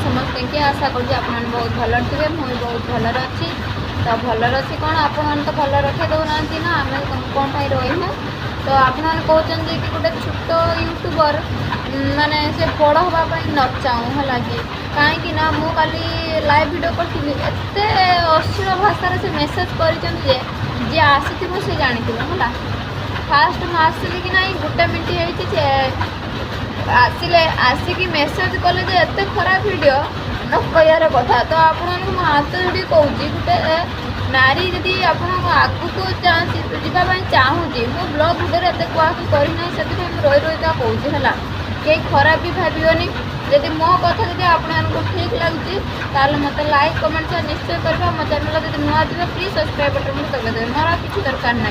समस्त की आशा करुँच आप बहुत भल थे मुझे बहुत भलर अच्छी तो भलर अच्छी कौन आप तो भल रखे दौना ना आम कौन रही तो आप कहते कि गोटे छोट यूट्यूबर माने से बड़ हाँपाई न चाहूँ है कि कहीं मु काली लाइव वीडियो करी एत अश्लील भाषा से मेसेज कर जी आसी से जानी है फास्ट मुझे आसली कि ना गोटे मिनट आसिले आसिकी मेसेज कले एत खराब वीडियो न कहार कथा तो आपको हाथ जोड़ी कौच गोटे नारी जदि आप आगू जावाई चाहूँगी मो ब्लॉग भिडियो एत करना से रही रही कौच है कई खराब भी भावनी जदि मो कथा जब आपको ठीक लगुच मत लाइक कमेंट से निश्चय करवा मो चैनल जब नुआ थी प्लीज सब्सक्राइब बटन मुझे दबाई मोर किसी दरकार ना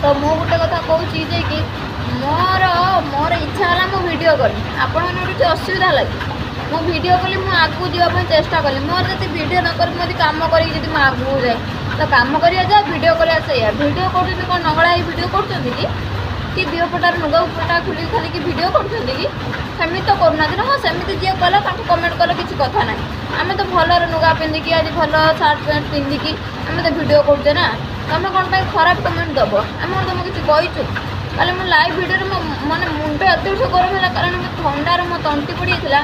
तो मु गोटे कथा कहूँ कि मोर मोर इच्छा है मो वीडियो कली आपण मैंने असुविधा लगे मो वीडियो कली मुझे आगू जावाई चेष्टा कली मोर जब वीडियो न कर कम कर आगू जाए तो कम कर जाए वीडियो करा से वीडियो कर कौन नगड़ा वीडियो कि दिहपटार नुगा उपटा खुल खाली कि वीडियो करमी तो करना ना हाँ सेमती जी कला कमेंट कल किसी कथा ना आम तो भलर नुगा पिंधिकी आज भल सार्ट पैंट पिंधिकी आम तो वीडियो करचे ना तुम कौन खराब कमेंट दब आम तुम किसी कहीचु कल मो लाइव वीडियो मानते मुंड अत्यंत गरम है कारण थंडार मो तंटी पड़ा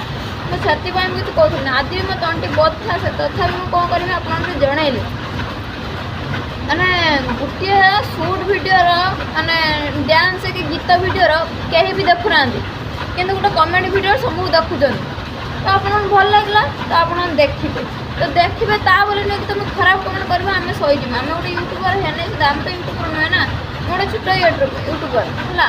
मुझे किसी कहूँ आज भी मो तंटी बथा से तथा मुझे कौन करी आपको जनइली मैंने गोटे सुट भिडर मानने डांस कि गीत भिडर कहीं भी देखुना कि गोटे कमेंट भिडियो सब देखुं तो आप भल लगे तो आप देखिए तो देखिए ता बोले नहीं कि तुम खराब कमेंट कर आम सहीजी आम गोटे यूट्यूबर है आम तो यूट्यूबर नुहे ना गोटे छोट यूट्यूबर है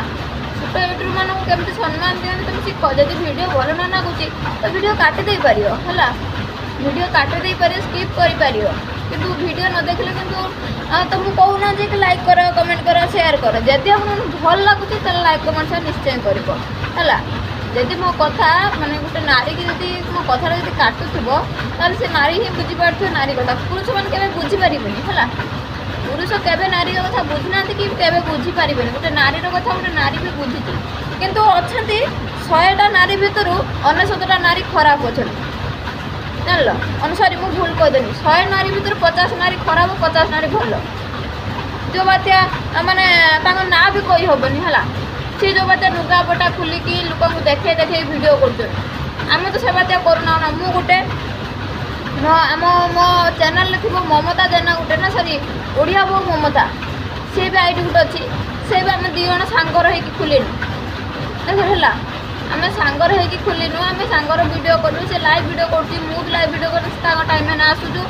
छोट यूट्यूबर मानक केमती सम्मान दिखते तुम शिख जब भिड भल न लगुच तो भिड काटिदे पार है भिड काटिदे पार स्किप कर किंतु वीडियो न देखले किंतु तो मुझे कहूना कि लाइक कर कमेंट कर शेयर कर जदि आपको भल लगुच लाइक कमेंट से निश्चय कर जदि मो कथा माने गोटे नारी की जदि मो कथा जब काटुथो ताल से नारी ही बुझीपार नारी कथा पुरुष मैंने बुझीपारे है पुरुष केवे नारी कथा बुझना कि केवे बुझीपारे गोटे नारी कथा गोटे नारी भी बुझी किंतु अच्छा 100टा नारी भितर 99टा नारी खराब अच्छा जानल सॉरी मुझे भूल कहदेनी 100 नारी भितर 50 नारी खराब 50 नारी भल जो बात्या माने ना भी कही हेनी है सी जो बात्या लुगापटा खुलिकी लोक देखे देखे भिड कर तो से बात्या करूना मु गोटे आम मो चैनल थी ममता जेना गोटे ना सॉरी ओडिया बो ममता सी भी आईडी गोटे अच्छी से भी आम दी जन सांगर हो खुलेनु है आम सांगर हो खुलेनु आम सांगर वीडियो करूँ से लाइव वीडियो करूँ लाइव वीडियो कर टाइम में आसुचु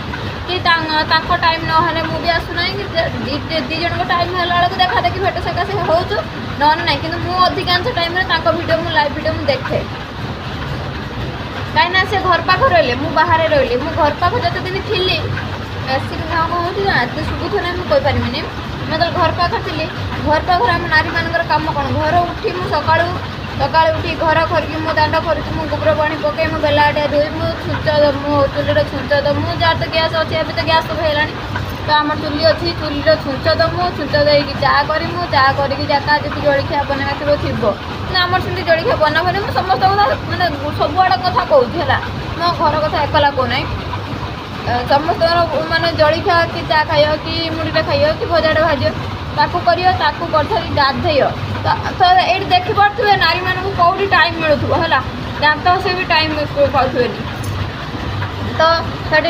कि टाइम ना मुझे आसुना कि दी जन को टाइम है देखा देखी भेट सकाशे होचु ना ना कि अधिकांश टाइम वीडियो मु लाइव वीडियो मुझे देखे कहीं से घर पाख रही मुझे बाहर रही मुझे घर पाख जिते दिन थी बेसिक कौन सुबुथ ना मुझे कहीपरि मैं तो घर पाख थी घर पाख आम नारी मान कम कौन घर उठी मुझे सका उठी घर खरिकी मु दांड खरी मु गोबर पानी पकई मु बेलाटे धोई मु छुंच दमु चुली छुंच दमु जार तो गैस अच्छी अभी तो गैस सब है तो आम चुली अच्छी चुली छुंच दमु छुंच देकी चाह करमु चाह करके जाका जी जलखिया बनवा थी आम से जलखिया बनाबनी मुझे समस्त मैंने सबुआड़ कथा कहूँ है मो घर कथा एकला कहूना समस्त मानने जलखिया कि चाह खाइयो कि मुड़ीटे खाइयो कि भजाटे भाज ताकू कर गाधे तो ये देखिपे नारी मानक कौटी टाइम मिलू है दांत से भी टाइम पाथे तो से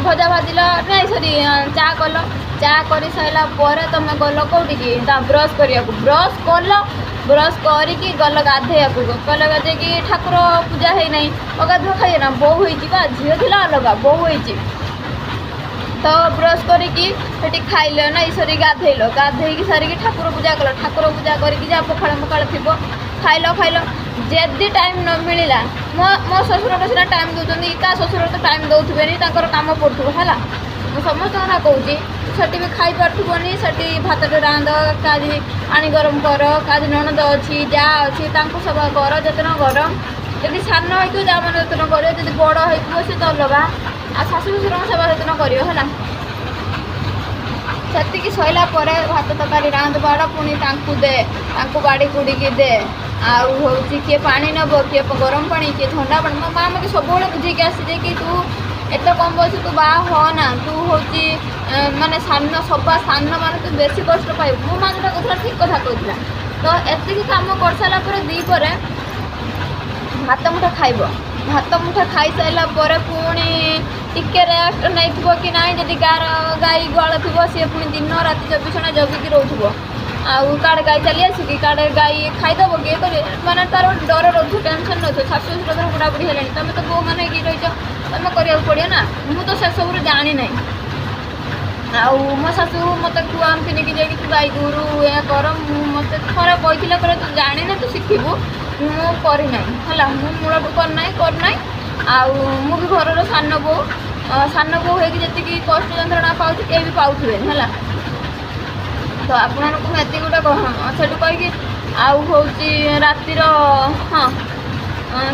भजा भाजिल ना सरी चा कल चा कर सारापर तुम गल कौटी ब्रश करने ब्रश कल ब्रश करी गल गाधे गल गाधे ठाकुर पूजा है ना अगाधुआ खाइए ना बो हो झील थी अलग बो हो तो ब्रश करी खाइल ना सरी गाधेल गाधे सारिकी ठाकुर पूजा कल ठाकुर पूजा करके जहाँ पखाड़ पखाड़ थी खाइल खाइल जदि टाइम न मिलला मो शशुर को सीना टाइम दौरान क्या शशुर तो टाइम दौथे नहीं कम पड़ू है समस्त ना कहूँ से भी खाई पार्थनी से भात रांध का पानी गरम कर का ननद अच्छी जा अच्छी सब कर जतन गरम जब सान हो जा मैंने जतन कर बड़ हो सी तो अलग आ शाशु शशुर सेवा जतन कर ସେତିକି ସଇଲା ପରେ ଭାତ ତରକାରୀ ରାନ୍ଧ ବାଡ଼ ପୁଣି ତାଙ୍କୁ ଦେ, ତାଙ୍କୁ ବାଡ଼ି କୁଡ଼ିକି ଦେ। ଆଉ ହେଉଛି କିଏ ପାଣି ନେବ, କିଏ ଗରମ ପାଣି, କିଏ ଥଣ୍ଡା ପାଣି। ମୋ ମାଆ ମୋତେ ସବୁବେଳେ ବୁଝେଇକି ଆସିଛି କି ତୁ ଏତେ କମ୍ ବୟସ, ତୁ ବାହା ହନା, ତୁ ହେଉଛି ମାନେ ସାନ, ସବା ସାନ ମାନେ ତୁ ବେଶୀ କଷ୍ଟ ପାଇବୁ। ମୋ ମାଆ ଯେଉଁଟା କହୁଥିଲା ଠିକ୍ କଥା କହୁଥିଲା। ତ ଏତିକି କାମ କରିସାରିଲା ପରେ ଦ୍ୱିପହରେ ଭାତ ମୁଠା ଖାଇବ। ଭାତ ମୁଠା ଖାଇସାରିଲା ପରେ ପୁଣି ଟିକେ ରେଷ୍ଟ ନେଇଥିବ କି ନାହିଁ, ଯଦି ଗାଈ ଗୁହାଳ ଥିବ ସିଏ ପୁଣି ଦିନ ରାତି 24 ଘଣ୍ଟା ଜଗିକି ରହୁଥିବ। ଆଉ କାଳେ ଗାଈ ଚାଲି ଆସିକି କାଳେ ଗାଈ ଖାଇଦେବ କି ଇଏ କରିବ, ମାନେ ତାର ଡର ରହୁଥିବ, ଟେନସନ୍ ରହୁଥିବ। ଶାଶୁ ଶ୍ୱଶୁର ଧର ବୁଢ଼ାବୁଢ଼ୀ ହେଲେଣି, ତୁମେ ତ ବୋଉମାନେ ହେଇକି ରହିଛ, ତୁମେ କରିବାକୁ ପଡ଼ିବ ନା। ମୁଁ ତ ସେସବୁରୁ ଜାଣିନାହିଁ। ଆଉ ମୋ ଶାଶୁ ମୋତେ କୁହନ୍ତିନି କି ଯାଇକି ତୁ ଗାଈ ଗୋରୁ ଏହା କର। ମୋତେ ଥରେ କହିଥିଲେ ପରେ ତୁ ଜାଣିନେ ତୁ ଶିଖିବୁ। ମୁଁ କରିନାହିଁ ହେଲା, ମୁଁ ମୂଳଠୁ କରିନାହିଁ। ଆଉ ମୁଁ ବି ଘରର ସାନ ବୋଉ ହେଇକି ଯେତିକି କଷ୍ଟ ଯନ୍ତ୍ରଣା ପାଉଛି କେହି ବି ପାଉଥିବେନି ହେଲା। ତ ଆପଣଙ୍କୁ ମୁଁ ଏତିକି ଗୋଟେ ସେଠୁ କହିକି ଆଉ ହେଉଛି ରାତିର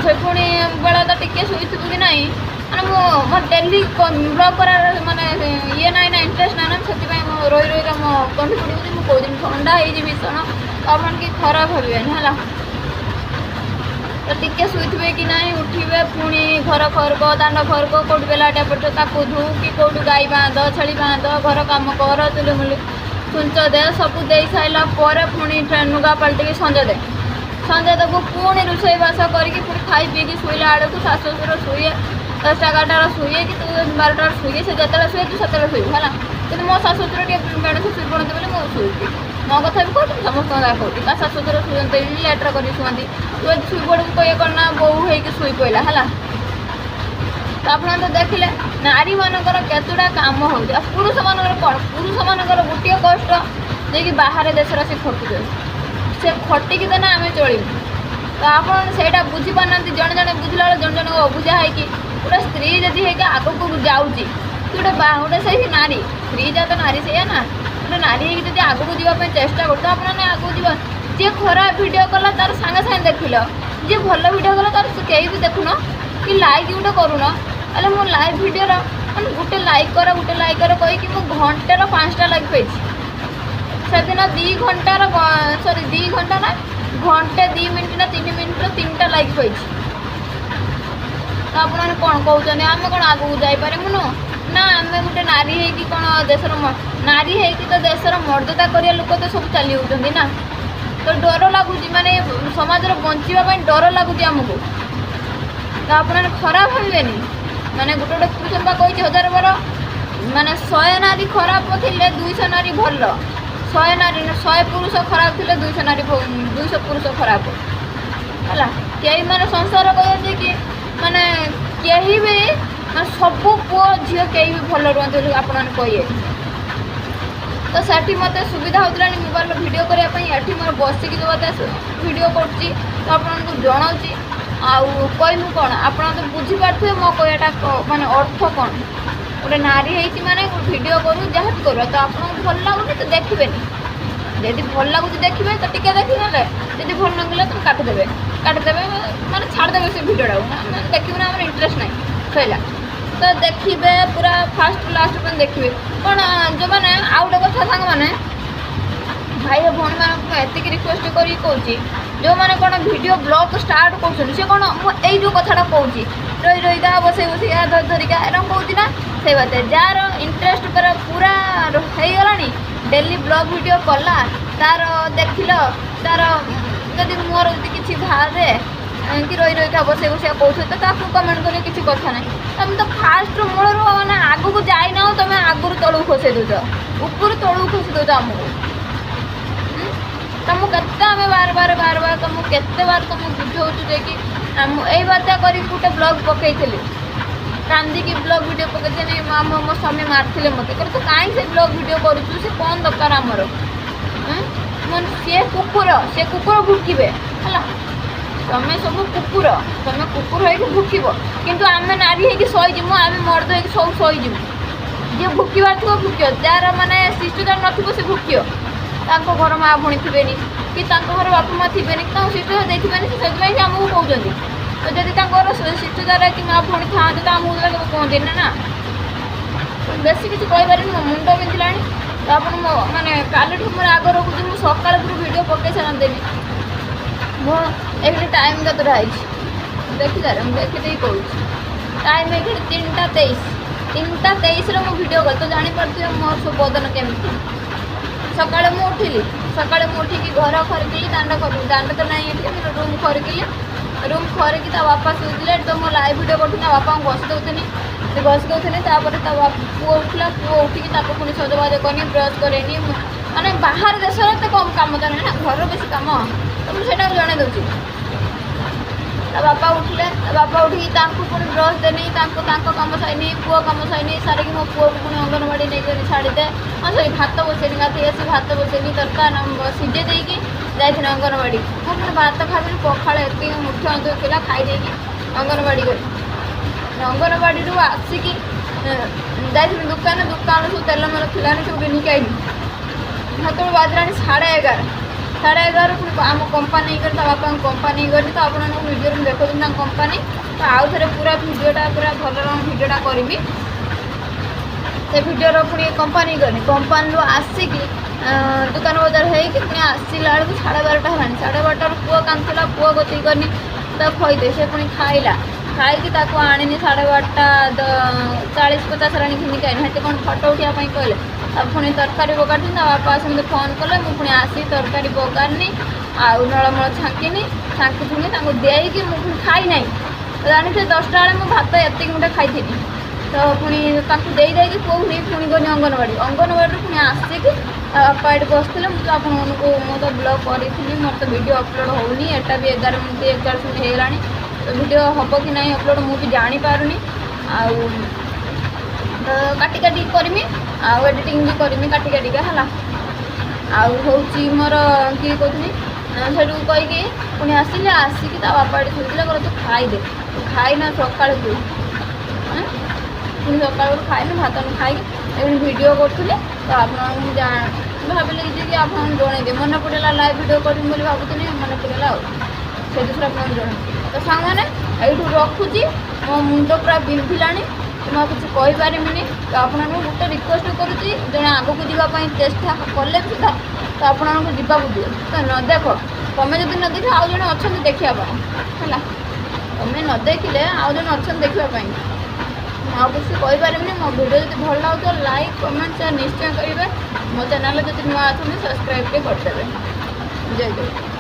ସେ ପୁଣି ବେଳ ତ ଟିକେ ଶୋଇଥିବୁ କି ନାହିଁ, ମାନେ ମୋ ଡେଲି ବ୍ଲଗ୍ କରାର ମାନେ ଇଏ ନାହିଁ ନା, ଇଣ୍ଟରେଷ୍ଟ ନାହିଁ ନା। ସେଥିପାଇଁ ମୁଁ ରହିକା ମୋ ତଣ୍ଟି ଫୁଟି ମୁଁ କହୁଛି ଥଣ୍ଡା ହେଇଛି ଭୀଷଣ, ଆପଣ କି ଖରାପ ଭାବିବେନି ହେଲା। ତ ଟିକେ ଶୋଇଥିବେ କି ନାହିଁ, ଉଠିବେ ପୁଣି ଘର ଖରକ, ଦାଣ୍ଡ ଖରକ, କେଉଁଠି ବେଲାଟା ପଡ଼ିଛ ତାକୁ ଧୁ, କି କେଉଁଠୁ ଗାଈ ବାନ୍ଧ, ଛେଳି ବାନ୍ଧ, ଘର କାମ କର, ଚୁଲିମୁଲି ଛୁଞ୍ଚ ଦେ, ସବୁ ଦେଇ ସାରିଲା ପରେ ପୁଣି ଲୁଗା ପାଲଟିକି ସଞ୍ଜ ଦେବୁ। ପୁଣି ରୋଷେଇବାସ କରିକି ପୁଣି ଖାଇ ପିଇକି ଶୋଇଲା ବେଳକୁ ଶାଶୁ ଶ୍ୱଶୁର ଶୋଇଏ 10ଟା 11ଟାରେ ଶୋଇଏ କି ତୁ 12ଟାରେ ଶୋଇଏ। ସେ ଯେତେବେଳେ ଶୋଇଏ ତୁ ସେତେବେଳେ ଶୋଇବୁ ହେଲା। କିନ୍ତୁ ମୋ ଶାଶୁ ଶ୍ୱଶୁର ଟିକେ ବେଣୁକୁ ଶୋଇ ପଡ଼ନ୍ତି ବୋଲି ମୁଁ ଶୋଇଛି। ମୋ କଥା ବି କହୁଛି, ସମସ୍ତଙ୍କ କଥା କହୁଛି। ତା ଶାଶୁ ଶ୍ୱଶୁର ଶୁଅନ୍ତି ଲେଟ୍ରେ କରିକି ଶୁଅନ୍ତି। ତୁ ଯଦି ଶୋଇ ପଡ଼ିବୁ କହିଏ କ'ଣ ନା ବୋଉ ହେଇକି ଶୋଇ ପଡ଼ିଲା ହେଲା। ତ ଆପଣ ତ ଦେଖିଲେ ନାରୀମାନଙ୍କର କେତେଟା କାମ ହେଉଛି। ଆଉ ପୁରୁଷମାନଙ୍କର କ'ଣ? ପୁରୁଷମାନଙ୍କର ଗୋଟିଏ କଷ୍ଟ ଯାଇକି ବାହାରେ ଦେଶରେ ଆସି ଖଟୁଛନ୍ତି। ସେ ଖଟିକି ଦେନେ ଆମେ ଚଳିବୁ। ତ ଆପଣ ସେଇଟା ବୁଝିପାରୁନାହାନ୍ତି। ଜଣେ ଜଣେ ବୁଝିଲା ବେଳେ ଜଣେ ଜଣଙ୍କୁ ଅବୁଝା ହେଇକି ଗୋଟେ ସ୍ତ୍ରୀ ଯଦି ହେଇକି ଆଗକୁ ଯାଉଛି, ଗୋଟେ ସେଇ ନାରୀ, ସ୍ତ୍ରୀ ଯାତ ନାରୀ ସେଇଆ ନା, ଗୋଟେ ନାରୀ ହେଇକି ଯଦି ଆଗକୁ ଯିବା ପାଇଁ ଚେଷ୍ଟା କରୁଛ, ଆପଣ ଆଗକୁ ଯିବ। ଯିଏ ଖରାପ ଭିଡ଼ିଓ କଲା ତାର ସାଙ୍ଗେ ସାଙ୍ଗେ ଦେଖିଲ, ଯିଏ ଭଲ ଭିଡ଼ିଓ କଲା ତାର କେହି ବି ଦେଖୁନ କି ଲାଇକ୍ ଗୋଟେ କରୁନ। ହେଲେ ମୋ ଲାଇଭ୍ ଭିଡ଼ିଓର ମାନେ ଗୋଟେ ଲାଇକ୍ କର କହିକି ମୁଁ ଘଣ୍ଟେର 5ଟା ଲାଇକ୍ ପାଇଛି। ସେଦିନ 2 ଘଣ୍ଟା ନା ଘଣ୍ଟେ 2 ମିନିଟ୍ ନା 3 ମିନିଟ୍ର 3ଟା ଲାଇକ୍ ପାଇଛି। ତ ଆପଣମାନେ କ'ଣ କହୁଛନ୍ତି? ଆମେ କ'ଣ ଆଗକୁ ଯାଇପାରିବୁନୁ ନା? ଆମେ ଗୋଟେ ନାରୀ ହେଇକି କ'ଣ ଦେଶର ନାରୀ ହେଇକି ତ ଦେଶର ମର୍ଯ୍ୟାଦା କରିବା ଲୋକ ତ ସବୁ ଚାଲି ଯାଉଛନ୍ତି ନା। ତ ଡର ଲାଗୁଛି, ମାନେ ସମାଜରେ ବଞ୍ଚିବା ପାଇଁ ଡର ଲାଗୁଛି ଆମକୁ। ତ ଆପଣମାନେ ଖରାପ ଭାବିବେନି। ମାନେ ଗୋଟେ ପୁରୁଷ ବା କହିଛି 1000 ବାର, ମାନେ 100 ନାରୀ ଖରାପ ଥିଲେ 200 ନାରୀ ଭଲ। 100 ପୁରୁଷ ଖରାପ ଥିଲେ 200 ପୁରୁଷ ଖରାପ ହେଲା। କେହି ମାନେ ସଂସାର କହିବେ କି ମାନେ କେହି ବି ମାନେ ସବୁ ପୁଅ ଝିଅ କେହି ବି ଭଲ ରୁହନ୍ତି ବୋଲି ଆପଣମାନେ କହିବେ। ତ ସେଠି ମୋତେ ସୁବିଧା ହେଉଥିଲାଣି ମୋବାଇଲରେ ଭିଡ଼ିଓ କରିବା ପାଇଁ। ଏଠି ମୋର ବସିକି ଯେଉଁ ଭିଡ଼ିଓ କରୁଛି ତ ଆପଣଙ୍କୁ ଜଣାଉଛି। ଆଉ କହିବୁ କ'ଣ? ଆପଣ ତ ବୁଝିପାରୁଥିବେ ମୋ କହିବାଟା ମାନେ ଅର୍ଥ କ'ଣ। ଗୋଟେ ନାରୀ ହେଇଛି ମାନେ ଭିଡ଼ିଓ କରୁ, ଯାହା ବି କରୁ, ତ ଆପଣଙ୍କୁ ଭଲ ଲାଗୁନି ତ ଦେଖିବେନି। ଯଦି ଭଲ ଲାଗୁଛି ଦେଖିବେ ତ ଟିକେ ଦେଖିଦେଲେ, ଯଦି ଭଲ ଲାଗିଲା ତ କାଟିଦେବେ ମାନେ ଛାଡ଼ିଦେବେ ସେ ଭିଡ଼ିଓଟାକୁ। ଆମେ ଦେଖିବୁ ନା, ଆମର ଇଣ୍ଟରେଷ୍ଟ ନାହିଁ, ସରିଲା। ତ ଦେଖିବେ ପୁରା ଫାର୍ଷ୍ଟ ଲାଷ୍ଟ ପାଇଁ ଦେଖିବେ। କ'ଣ ଯେଉଁମାନେ ଆଉ ଗୋଟେ କଥା ସାଙ୍ଗମାନେ ଭାଇ ଭଉଣୀମାନଙ୍କୁ ଏତିକି ରିକ୍ୱେଷ୍ଟ କରିକି କହୁଛି, ଯେଉଁମାନେ କ'ଣ ଭିଡ଼ିଓ ବ୍ଲଗ୍ ଷ୍ଟାର୍ଟ କରୁଛନ୍ତି, ସେ କ'ଣ ମୁଁ ଏଇ ଯେଉଁ କଥାଟା କହୁଛି ରହିକା ବସେଇକା ଧରିକା ଏରকম କହୁଛି ନା, ସେଇ ବାତେ ଯାହାର ଇଣ୍ଟରେଷ୍ଟ ପୁରା ହେଇଗଲାଣି, ଡେଲି ବ୍ଲଗ୍ ଭିଡ଼ିଓ କଲା, ତାର ଦେଖିଲ ତାର ଯଦି ମୋର ଯଦି କିଛି ବାହାରେ କି ରହିକା ବସେଇକା କହୁଥିବେ ତ ତାକୁ କମେଣ୍ଟ କରିବେ, କିଛି କଥା ନାହିଁ। ତମେ ତ ଫାଷ୍ଟରୁ ମୂଳରୁ ମାନେ ଆଗକୁ ଯାଇନାହ, ତମେ ଆଗରୁ ତଳକୁ ଖସେଇ ଦେଉଛ, ଉପରୁ ତଳକୁ ଖସେଇ ଦେଉଛ ଆମକୁ। ତମକୁ କେତେ ଆମେ ବାର ତମକୁ କେତେ ବାର ତମକୁ ବୁଝାଉଛୁ ଯେ କି ଏଇ ବାତ୍ୟା କରିକି ଗୋଟେ ବ୍ଲଗ୍ ପକେଇଥିଲି, କାନ୍ଦିକି ବ୍ଲଗ୍ ଭିଡ଼ିଓ ପକେଇଥିଲି। ମୋ ସ୍ୱାମୀ ମାରିଥିଲେ ମୋତେ, କହିଲେ ତୁ କାହିଁ ସେ ବ୍ଲଗ୍ ଭିଡ଼ିଓ କରୁଛୁ, ସେ କ'ଣ ଦରକାର ଆମର। ସେ କୁକୁର ଭୁକିବେ ହେଲା। ତମେ ସବୁ କୁକୁର ହେଇକି ଭୁକିବ, କିନ୍ତୁ ଆମେ ନାରୀ ହେଇକି ସହିଯିବୁ, ଆମେ ମର୍ଦ୍ଦ ହେଇକି ସବୁ ସହିଯିବୁ। ଯିଏ ଭୁକିବାର ଥିବ ଭୁକିବ, ଯାହାର ମାନେ ଶିଷ୍ଟାଚାର ନଥିବ ସେ ଭୁକିବ। ତାଙ୍କ ଘର ମା ଭଉଣୀ ଥିବେନି, କି ତାଙ୍କ ଘର ବାପା ମା ଥିବେନି, କି ତାଙ୍କୁ ଶିଷ୍ଟାଚାର ଦେଇଥିବେନି, ସେଥିପାଇଁ ସେ ଆମକୁ କହୁଛନ୍ତି। ତ ଯଦି ତାଙ୍କର ଶିଷ୍ଟାଚାର କି ମା ଭଉଣୀ ଥାଆନ୍ତେ ତ ଆମକୁ କେବେ କୁହନ୍ତିନି ନା। ବେଶୀ କିଛି କହିପାରିନି, ମୋ ମୁଣ୍ଡ ବିନ୍ଧିଲାଣି। ତ ଆପଣ ମାନେ କାଲିଠୁ ମୋର ଆଗ ରଖୁଛି ମୁଁ ସକାଳେ ପୁରା ଭିଡ଼ିଓ ପକାଇ ସାରନ୍ତିନି। ମୁଁ ଏଠି ଟାଇମ୍ କେତେଟା ହେଇଛି ଦେଖିସାରେ ମୁଁ ଦେଖିଦେଇ କହୁଛି। ଟାଇମ୍ ଏଠି 3ଟା 23। 3ଟା 23ରେ ମୁଁ ଭିଡ଼ିଓ କଲି ତ ଜାଣିପାରୁଥିବେ ମୋର ସବୁ ବଦନ କେମିତି। ସକାଳେ ମୁଁ ଉଠିକି ଘର ଖରିକିଲି, ଦାଣ୍ଡ ତ ନାହିଁ ଏଠି, ରୁମ୍ ଖରିକିଲି। ରୁମ୍ ଖରିକି ତା ବାପା ଶୋଇଥିଲେ ତ ମୁଁ ଲାଇଭ୍ ଭିଡ଼ିଓ କରୁଥିଲି। ତା ବାପାଙ୍କୁ ଘଷି ଦେଉଥିଲି। ତାପରେ ତା ପୁଅ ଉଠିଲା, ପୁଅ ଉଠିକି ତାକୁ ପୁଣି ସଜବାଜ କରିନି, ବ୍ରସ୍ କରେନି। ମାନେ ବାହାର ଦେଶରେ ଏତେ କମ୍ କାମ ଜାଣେ ନା, ଘରର ବେଶୀ କାମ ତ ମୁଁ ସେଇଟାକୁ ଜଣେଇ ଦେଉଛି। ତା ବାପା ଉଠିକି ତାଙ୍କୁ ପୁଣି ବ୍ରସ୍ ଦେନି, ତାଙ୍କ କାମ ସାଇନି, ପୁଅ କାମ ସାଇନି ସାରିକି ମୋ ପୁଅକୁ ପୁଣି ଅଙ୍ଗନବାଡ଼ି ନେଇକରି ଛାଡ଼ିଦେ। ଭାତ ବସେଇନି, ଗାଧୋଇ ଆସି ଭାତ ବସେଇନି, ତରକାରୀ ସିଝେଇ ଦେଇକି ଯାଇଥିଲି ଅଙ୍ଗନବାଡ଼ି। ମୁଁ ପୁଣି ଭାତ ଖାଇବିନି, ପଖାଳ ଏତିକି ମୁଠେ ଅଧେ ଥିଲା ଖାଇଦେଇକି ଅଙ୍ଗନବାଡ଼ି ଗଲି। ଅଙ୍ଗନବାଡ଼ିରୁ ଆସିକି ଯାଇଥିଲି ଦୋକାନରୁ ସବୁ ତେଲ ମେଲ ଥିଲାନି, ସବୁ କିଣିକି ଆଇଲି। ସେତେବେଳେ ବାଜିଲାଣି 11:30 ପୁଣି ଆମ କମ୍ପାନୀ କରି ତା ବାପାଙ୍କ କମ୍ପାନୀ ଗଲି। ତ ଆପଣଙ୍କୁ ଭିଡ଼ିଓରେ ମୁଁ ଦେଖାଉଥିଲି ତାଙ୍କ କମ୍ପାନୀ। ତ ଆଉ ଥରେ ପୁରା ଭିଡ଼ିଓଟା ଭଲ ଭିଡ଼ିଓଟା କରିବି। ସେ ଭିଡ଼ିଓର ପୁଣି କମ୍ପାନୀ ଗଲି, କମ୍ପାନୀରୁ ଆସିକି ଦୋକାନ ବଜାର ହେଇକି ପୁଣି ଆସିଲା ବେଳକୁ 12:30 ହେଲାଣି। 12:30ରୁ ପୁଅ କାନ୍ଦୁଥିଲା, ପୁଅ ଗତି କରିନି ତାକୁ ଖୋଇଦେ। ସେ ପୁଣି ଖାଇକି ତାକୁ ଆଣିନି 12:40-50 ହେଲାଣି ଘିନିକି ଆଇନି। ସେଠି କ'ଣ ଫଟୋ ଉଠିବା ପାଇଁ କହିଲେ। ଆଉ ପୁଣି ତରକାରୀ ବଗାଡ଼ିନି, ତା ବାପା ଆସି ମୋତେ ଫୋନ୍ କଲେ। ମୁଁ ପୁଣି ଆସି ତରକାରୀ ବଗାଡ଼ିନି, ଆଉ ନଳମଳ ଛାଙ୍କି ପୁଣି ତାଙ୍କୁ ଦେଇକି ମୁଁ ପୁଣି ଖାଇ ନାହିଁ। ଜାଣିଥିଲି 10ଟା ବେଳେ ମୁଁ ଭାତ ଏତିକି ମୁଠେ ଖାଇଥିଲି। ତ ପୁଣି ତାଙ୍କୁ ଦେଇକି ପୁଅକୁ ନେଇ ପୁଣି ଗଲି ଅଙ୍ଗନବାଡ଼ିରୁ ପୁଣି ଆସିକି ତା ବାପା ଏଠି ବସିଥିଲେ। ମୁଁ ତ ଆପଣମାନଙ୍କୁ ତ ବ୍ଲଗ୍ କରିଥିଲି, ମୋର ତ ଭିଡ଼ିଓ ଅପଲୋଡ଼ ହେଉନି। ଏଟା ବି 11 ମିନିଟ୍ 41 ମିନିଟ୍ ହେଇଗଲାଣି। ତ ଭିଡ଼ିଓ ହେବ କି ନାହିଁ ଅପଲୋଡ଼ ମୁଁ ବି ଜାଣିପାରୁନି। ଆଉ କାଟି କରିମି, ଆଉ ଏଡ଼ିଟିଂ ବି କରିମି କାଟିକା ହେଲା। ଆଉ ହେଉଛି ମୋର କିଏ କହୁଥିଲି ସେଠୁ କହିକି ପୁଣି ଆସିକି ତା ବାପା ଏଠି ଶୋଇଥିଲେ, କହିଲେ ତୁ ଖାଇଦେ, ତୁ ଖାଇନା ସକାଳୁ ପୁଣି ସକାଳୁ ଖାଇନି, ଭାତ ଖାଇକି ଏମିତି ଭିଡ଼ିଓ କରୁଥିଲି। ତ ଆପଣଙ୍କୁ ମୁଁ ଭାବିଲି କି ଆପଣଙ୍କୁ ଜଣେଇଦିଏ, ମନେ ପଡ଼ିଲା ଲାଇଭ୍ ଭିଡ଼ିଓ କରିବି ବୋଲି ଭାବୁଥିଲି, ମନେ ପଡ଼ିଲା ଆଉ ସେଇଥିରେ ଆପଣଙ୍କୁ ଜଣେଇବି। ତ ସାଙ୍ଗମାନେ ଏଇଠୁ ରଖୁଛି, ମୋ ମୁଣ୍ଡ ପୁରା ବିନ୍ଧିଲାଣି, ମୁଁ ଆଉ କିଛି କହିପାରିବିନି। ତ ଆପଣଙ୍କୁ ଗୋଟେ ରିକ୍ୱେଷ୍ଟ କରୁଛି, ଜଣେ ଆଗକୁ ଯିବା ପାଇଁ ଚେଷ୍ଟା କଲେ ସୁଦ୍ଧା ତ ଆପଣଙ୍କୁ ଯିବାକୁ ଦିଅ। ତ ନ ଦେଖ, ତମେ ଯଦି ନ ଦେଖ ଆଉ ଜଣେ ଅଛନ୍ତି ଦେଖିବା ପାଇଁ ହେଲା। ତମେ ନ ଦେଖିଲେ ଆଉ ଜଣେ ଅଛନ୍ତି ଦେଖିବା ପାଇଁ। ମୁଁ ଆଉ କିଛି କହିପାରିବିନି। ମୋ ଭିଡ଼ିଓ ଯଦି ଭଲ ଲାଗୁଥିବ ଲାଇକ୍ କମେଣ୍ଟ ସେୟାର ନିଶ୍ଚୟ କରିବେ। ମୋ ଚ୍ୟାନେଲରେ ଯଦି ନୂଆ ଅଛନ୍ତି ସବସ୍କ୍ରାଇବ୍ କରିଦେବେ। ଜୟ ଜୟ।